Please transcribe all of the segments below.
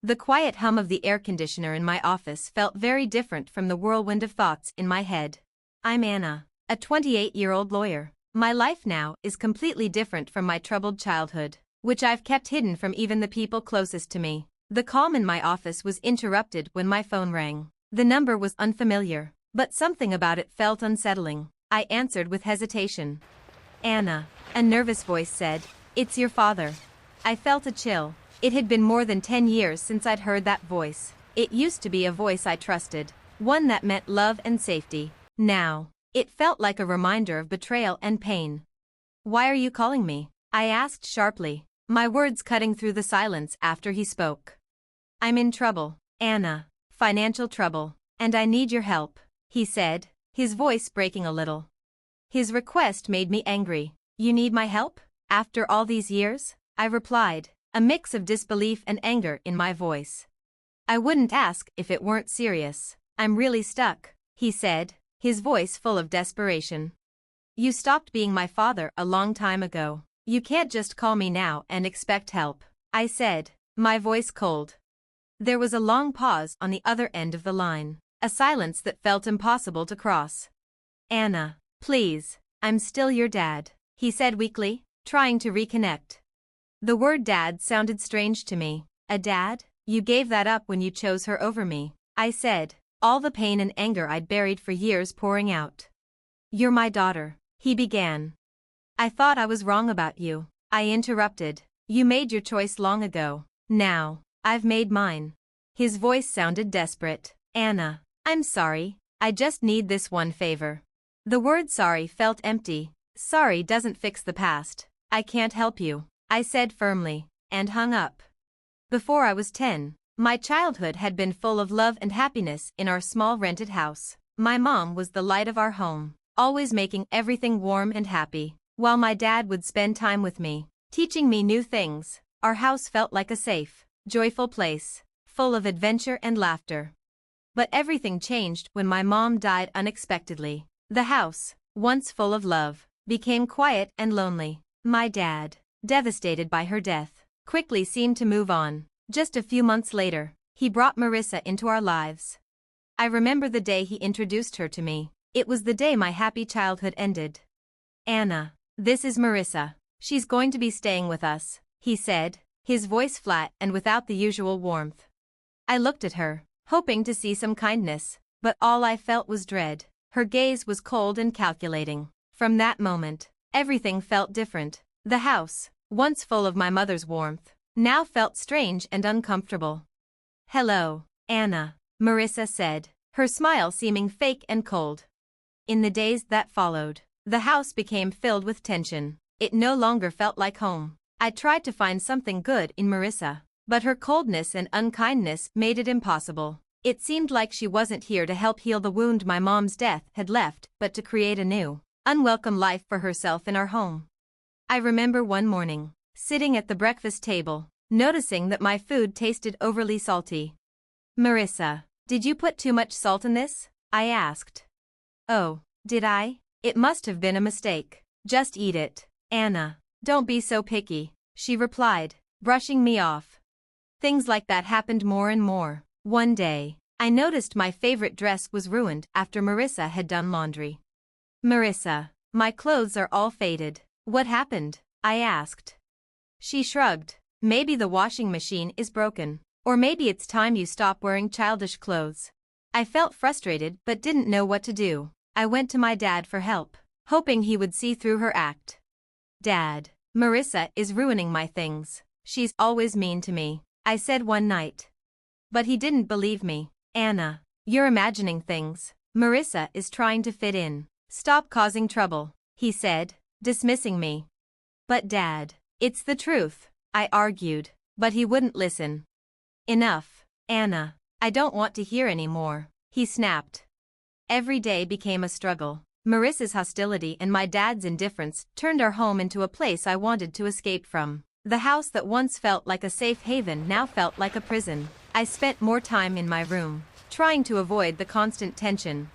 The quiet hum of the air conditioner in my office felt very different from the whirlwind of thoughts in my head. I'm Anna, a 28-year-old lawyer. My life now is completely different from my troubled childhood, which I've kept hidden from even the people closest to me. The calm in my office was interrupted when my phone rang. The number was unfamiliar, but something about it felt unsettling. I answered with hesitation. Anna, a nervous voice said, "It's your father." I felt a chill. It had been more than 10 years since I'd heard that voice. It used to be a voice I trusted, one that meant love and safety. Now, it felt like a reminder of betrayal and pain. "Why are you calling me?" I asked sharply, my words cutting through the silence after he spoke. "I'm in trouble, Anna, financial trouble, and I need your help," he said, his voice breaking a little. His request made me angry. "You need my help? After all these years?" I replied, a mix of disbelief and anger in my voice. "I wouldn't ask if it weren't serious. I'm really stuck," he said, his voice full of desperation. "You stopped being my father a long time ago. You can't just call me now and expect help," I said, my voice cold. There was a long pause on the other end of the line, a silence that felt impossible to cross. "Anna, please, I'm still your dad," he said weakly, trying to reconnect. The word dad sounded strange to me. "A dad? You gave that up when you chose her over me," I said, all the pain and anger I'd buried for years pouring out. "You're my daughter," he began. "I thought I was wrong about you," I interrupted. "You made your choice long ago. Now, I've made mine." His voice sounded desperate. "Anna, I'm sorry. I just need this one favor." The word sorry felt empty. "Sorry doesn't fix the past. I can't help you," I said firmly, and hung up. Before I was 10, my childhood had been full of love and happiness in our small rented house. My mom was the light of our home, always making everything warm and happy, while my dad would spend time with me, teaching me new things. Our house felt like a safe, joyful place, full of adventure and laughter. But everything changed when my mom died unexpectedly. The house, once full of love, became quiet and lonely. My dad, devastated by her death, quickly seemed to move on. Just a few months later, he brought Marissa into our lives. I remember the day he introduced her to me. It was the day my happy childhood ended. "Anna, this is Marissa. She's going to be staying with us," he said, his voice flat and without the usual warmth. I looked at her, hoping to see some kindness, but all I felt was dread. Her gaze was cold and calculating. From that moment, everything felt different. The house, once full of my mother's warmth, now felt strange and uncomfortable. "Hello, Anna," Marissa said, her smile seeming fake and cold. In the days that followed, the house became filled with tension. It no longer felt like home. I tried to find something good in Marissa, but her coldness and unkindness made it impossible. It seemed like she wasn't here to help heal the wound my mom's death had left, but to create a new, unwelcome life for herself in our home. I remember one morning, sitting at the breakfast table, noticing that my food tasted overly salty. "Marissa, did you put too much salt in this?" I asked. "Oh, did I? It must have been a mistake. Just eat it, Anna. Don't be so picky," she replied, brushing me off. Things like that happened more and more. One day, I noticed my favorite dress was ruined after Marissa had done laundry. "Marissa, my clothes are all faded. What happened?" I asked. She shrugged. "Maybe the washing machine is broken. Or maybe it's time you stop wearing childish clothes." I felt frustrated but didn't know what to do. I went to my dad for help, hoping he would see through her act. "Dad, Marissa is ruining my things. She's always mean to me," I said one night. But he didn't believe me. "Anna, you're imagining things. Marissa is trying to fit in. Stop causing trouble," he said, dismissing me. "But Dad, it's the truth," I argued, but he wouldn't listen. "Enough, Anna. I don't want to hear any more," he snapped. Every day became a struggle. Marissa's hostility and my dad's indifference turned our home into a place I wanted to escape from. The house that once felt like a safe haven now felt like a prison. I spent more time in my room, trying to avoid the constant tension.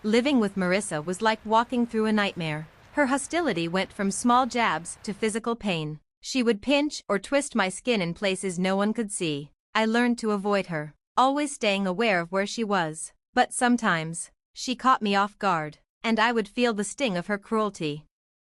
Living with Marissa was like walking through a nightmare. Her hostility went from small jabs to physical pain. She would pinch or twist my skin in places no one could see, I learned to avoid her, always staying aware of where she was. But sometimes, she caught me off guard, and I would feel the sting of her cruelty.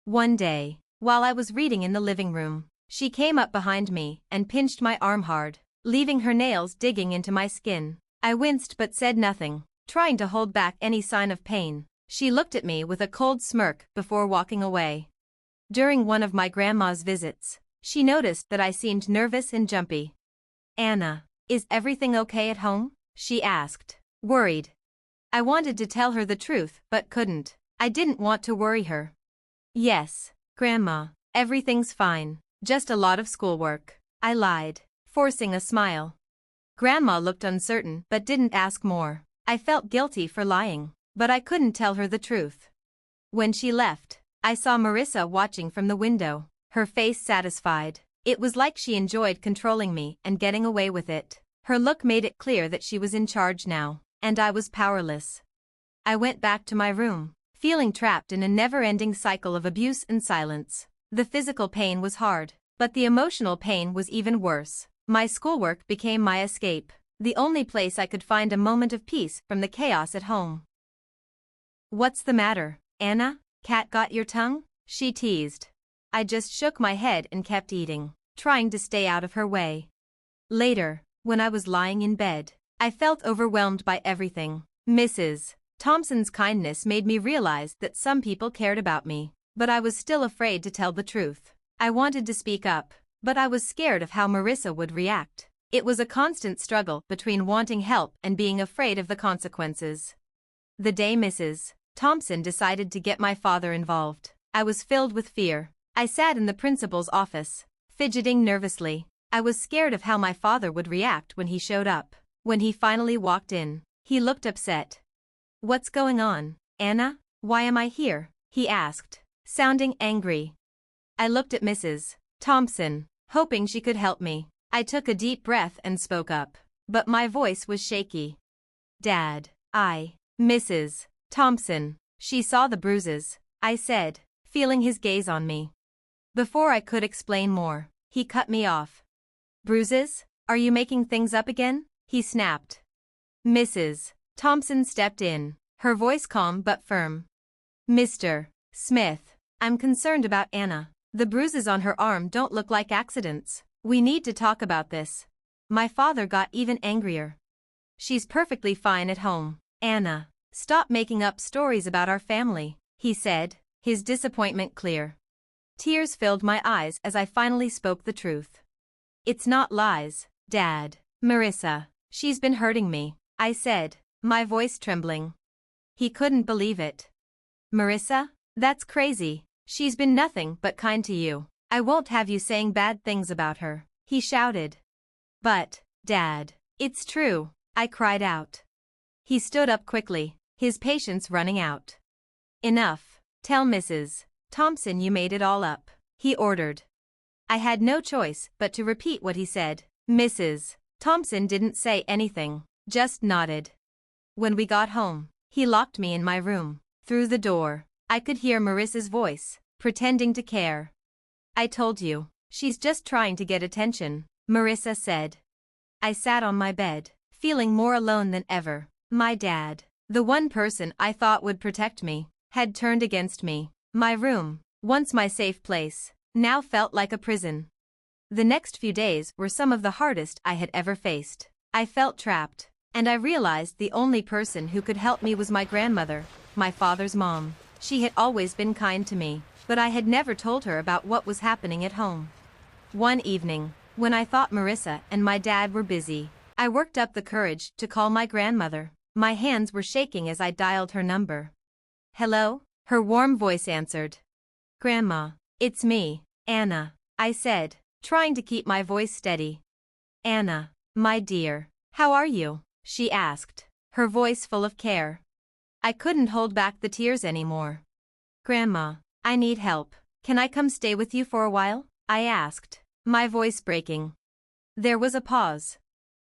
One day, while I was reading in the living room, she came up behind me and pinched my arm hard, leaving her nails digging into my skin. I winced but said nothing, trying to hold back any sign of pain. She looked at me with a cold smirk before walking away. During one of my grandma's visits, she noticed that I seemed nervous and jumpy. "Anna, is everything okay at home?" she asked, worried. I wanted to tell her the truth but couldn't. I didn't want to worry her. "Yes, Grandma, everything's fine, just a lot of schoolwork," I lied, forcing a smile. Grandma looked uncertain but didn't ask more. I felt guilty for lying, but I couldn't tell her the truth. When she left, I saw Marissa watching from the window, her face satisfied. It was like she enjoyed controlling me and getting away with it. Her look made it clear that she was in charge now, and I was powerless. I went back to my room, feeling trapped in a never-ending cycle of abuse and silence. The physical pain was hard, but the emotional pain was even worse. My schoolwork became my escape, the only place I could find a moment of peace from the chaos at home. "What's the matter, Anna? Cat got your tongue?" she teased. I just shook my head and kept eating, trying to stay out of her way. Later, when I was lying in bed, I felt overwhelmed by everything. Mrs. Thompson's kindness made me realize that some people cared about me, but I was still afraid to tell the truth. I wanted to speak up, but I was scared of how Marissa would react. It was a constant struggle between wanting help and being afraid of the consequences. The day Mrs. Thompson decided to get my father involved, I was filled with fear. I sat in the principal's office, fidgeting nervously. I was scared of how my father would react when he showed up. When he finally walked in, he looked upset. "What's going on, Anna? Why am I here?" he asked, sounding angry. I looked at Mrs. Thompson, hoping she could help me. I took a deep breath and spoke up, but my voice was shaky. "Dad, Mrs. Thompson." She saw the bruises, I said, feeling his gaze on me. Before I could explain more, he cut me off. "Bruises? Are you making things up again?" he snapped. Mrs. Thompson stepped in, her voice calm but firm. "Mr. Smith, I'm concerned about Anna. The bruises on her arm don't look like accidents. We need to talk about this." My father got even angrier. "She's perfectly fine at home, Anna. Stop making up stories about our family," he said, his disappointment clear. Tears filled my eyes as I finally spoke the truth. "It's not lies, Dad. Marissa, she's been hurting me," I said, my voice trembling. He couldn't believe it. "Marissa? That's crazy. She's been nothing but kind to you. I won't have you saying bad things about her," he shouted. "But, Dad, it's true," I cried out. He stood up quickly, his patience running out. "Enough. Tell Mrs. Thompson you made it all up," he ordered. I had no choice but to repeat what he said. Mrs. Thompson didn't say anything, just nodded. When we got home, he locked me in my room. Through the door, I could hear Marissa's voice, pretending to care. "I told you, she's just trying to get attention," Marissa said. I sat on my bed, feeling more alone than ever. My dad, the one person I thought would protect me, had turned against me. My room, once my safe place, now felt like a prison. The next few days were some of the hardest I had ever faced. I felt trapped, and I realized the only person who could help me was my grandmother, my father's mom. She had always been kind to me, but I had never told her about what was happening at home. One evening, when I thought Marissa and my dad were busy, I worked up the courage to call my grandmother. My hands were shaking as I dialed her number. "Hello?" her warm voice answered. "Grandma, it's me, Anna," I said, trying to keep my voice steady. "Anna, my dear, how are you?" she asked, her voice full of care. I couldn't hold back the tears anymore. "Grandma, I need help. Can I come stay with you for a while?" I asked, my voice breaking. There was a pause.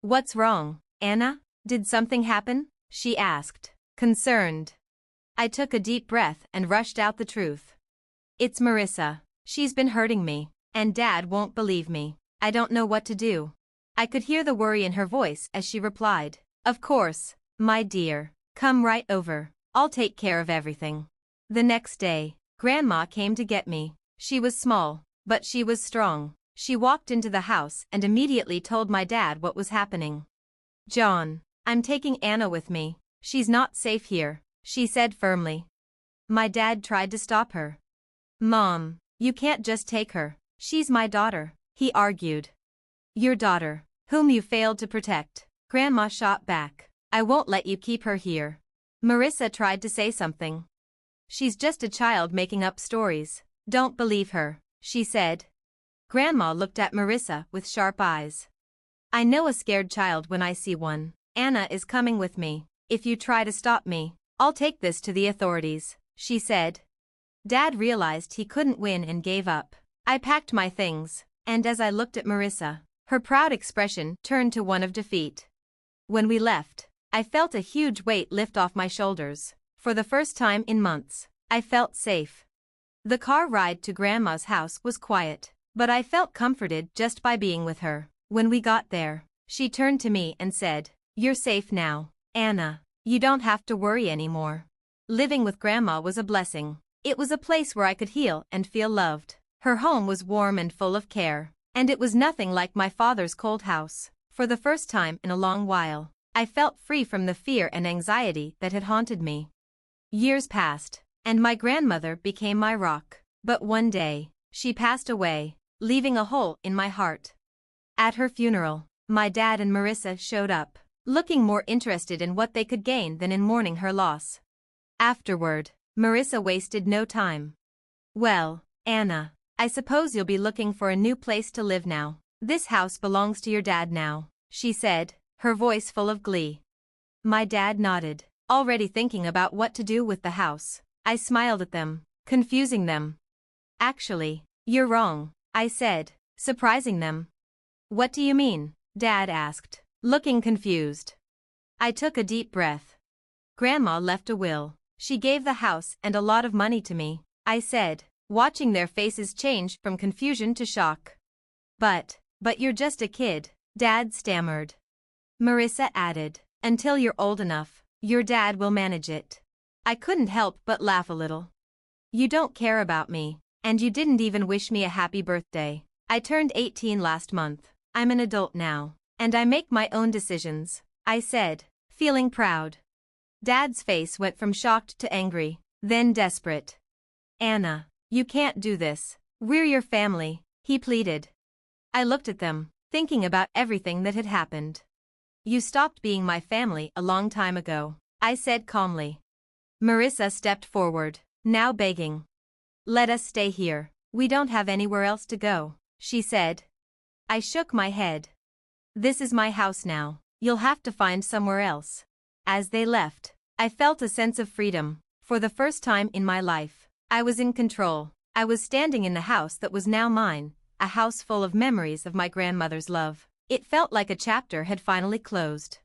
"What's wrong, Anna? Did something happen?" she asked, concerned. I took a deep breath and rushed out the truth. "It's Marissa. She's been hurting me, and Dad won't believe me. I don't know what to do." I could hear the worry in her voice as she replied, "Of course, my dear. Come right over. I'll take care of everything." The next day, Grandma came to get me. She was small, but she was strong. She walked into the house and immediately told my dad what was happening. "John, I'm taking Anna with me. She's not safe here," she said firmly. My dad tried to stop her. "Mom, you can't just take her. She's my daughter," he argued. "Your daughter, whom you failed to protect," Grandma shot back. "I won't let you keep her here." Marissa tried to say something. "She's just a child making up stories. Don't believe her," she said. Grandma looked at Marissa with sharp eyes. "I know a scared child when I see one. Anna is coming with me. If you try to stop me, I'll take this to the authorities," she said. Dad realized he couldn't win and gave up. I packed my things, and as I looked at Marissa, her proud expression turned to one of defeat. When we left, I felt a huge weight lift off my shoulders. For the first time in months, I felt safe. The car ride to Grandma's house was quiet, but I felt comforted just by being with her. When we got there, she turned to me and said, "You're safe now, Anna. You don't have to worry anymore." Living with Grandma was a blessing. It was a place where I could heal and feel loved. Her home was warm and full of care, and it was nothing like my father's cold house. For the first time in a long while, I felt free from the fear and anxiety that had haunted me. Years passed, and my grandmother became my rock. But one day, she passed away, leaving a hole in my heart. At her funeral, my dad and Marissa showed up, looking more interested in what they could gain than in mourning her loss. Afterward, Marissa wasted no time. "Well, Anna, I suppose you'll be looking for a new place to live now. This house belongs to your dad now," she said, her voice full of glee. My dad nodded, already thinking about what to do with the house. I smiled at them, confusing them. "Actually, you're wrong," I said, surprising them. "What do you mean?" Dad asked, looking confused. I took a deep breath. "Grandma left a will. She gave the house and a lot of money to me," I said, watching their faces change from confusion to shock. But you're just a kid," Dad stammered. Marissa added, "Until you're old enough, your dad will manage it." I couldn't help but laugh a little. "You don't care about me, and you didn't even wish me a happy birthday. I turned 18 last month. I'm an adult now, and I make my own decisions," I said, feeling proud. Dad's face went from shocked to angry, then desperate. "Anna, you can't do this. We're your family," he pleaded. I looked at them, thinking about everything that had happened. "You stopped being my family a long time ago," I said calmly. Marissa stepped forward, now begging. "Let us stay here. We don't have anywhere else to go," she said. I shook my head. "This is my house now. You'll have to find somewhere else." As they left, I felt a sense of freedom. For the first time in my life, I was in control. I was standing in the house that was now mine, a house full of memories of my grandmother's love. It felt like a chapter had finally closed.